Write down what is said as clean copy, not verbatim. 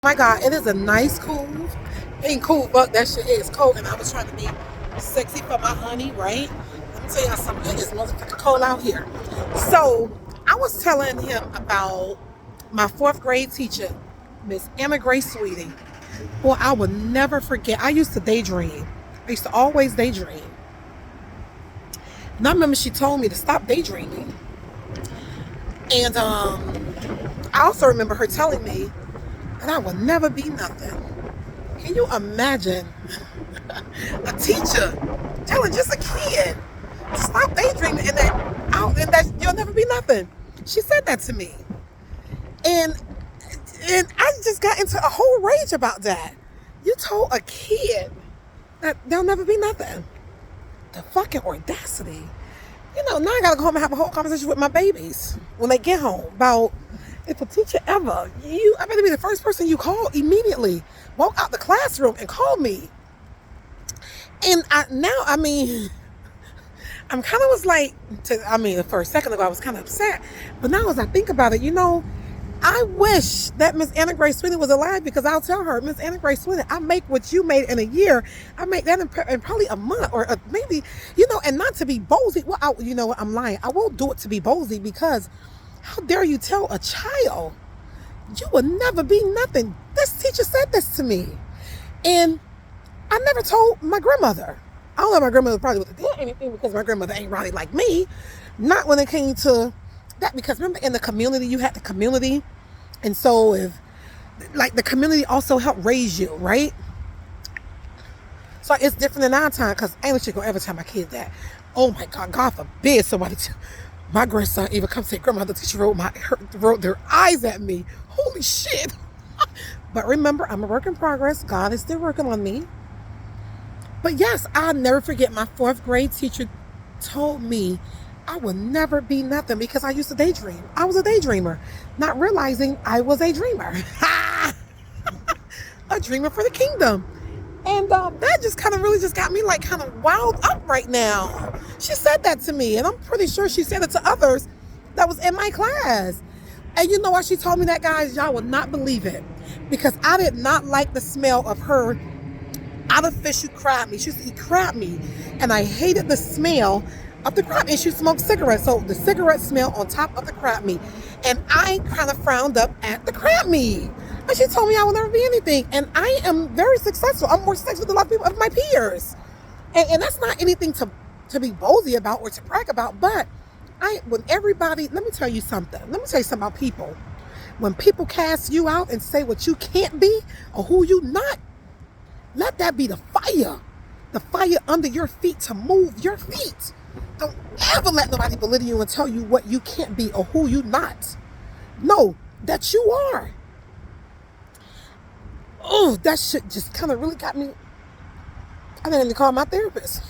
My God, it is a nice cool. Ain't cool, but that shit is cold. And I was trying to be sexy for my honey, right? Let me tell y'all something. It is motherfucking cold out here. So I was telling him about my fourth grade teacher, Miss Emma Grace Sweeting. Well, I will never forget. I used to daydream. I used to always daydream. And I remember she told me to stop daydreaming. And I also remember her telling me that I will never be nothing. Can you imagine a teacher telling just a kid to stop daydreaming and that you'll never be nothing? She said that to me. And I just got into a whole rage about that. You told a kid that they'll never be nothing. The fucking audacity. Now I gotta go home and have a whole conversation with my babies when they get home about if a teacher ever, I better be the first person you call immediately. Walk out the classroom and call me. And I'm kind of was like, for a second ago I was kind of upset, but now as I think about it, I wish that Miss Anna Grace Sweeney was alive, because I'll tell her, Miss Anna Grace Sweeney, I make what you made in a year. I make that in probably a month or maybe, and not to be bozy. Well, you know what? I'm lying. I won't do it to be bozy, because how dare you tell a child you will never be nothing? This teacher said this to me. And I never told my grandmother. I don't know if my grandmother probably would have did anything, because my grandmother ain't really like me. Not when it came to that, because remember in the community, you had the community. And so if like the community also helped raise you, right? So it's different in our time, because I ain't gonna ever tell my kids that. Oh my God forbid somebody, my grandson even come say, Grandma, the teacher rolled their eyes at me. Holy shit. But remember, I'm a work in progress. God is still working on me. But yes, I'll never forget my fourth grade teacher told me I will never be nothing, because I used to daydream. I was a daydreamer, not realizing I was a dreamer. A dreamer for the kingdom. And that just kind of really just got me like kind of wound up right now. She said that to me, and I'm pretty sure she said it to others that was in my class. And you know why she told me that, guys? Y'all will not believe it. Because I did not like the smell of her artificial crab meat. She used to eat crab meat, and I hated the smell of the crab. And she smoked cigarettes, so the cigarette smell on top of the crab meat. And I kind of frowned up at the crab meat. And she told me I will never be anything. And I am very successful. I'm more successful than a lot of people of my peers. And that's not anything to be bozy about or to brag about. But when everybody, let me tell you something. Let me tell you something about people. When people cast you out and say what you can't be or who you not, let that be the fire under your feet to move your feet. Don't ever let nobody belittle you and tell you what you can't be or who you not. Know that you are. Oh, that shit just kind of really got me. I didn't even call my therapist.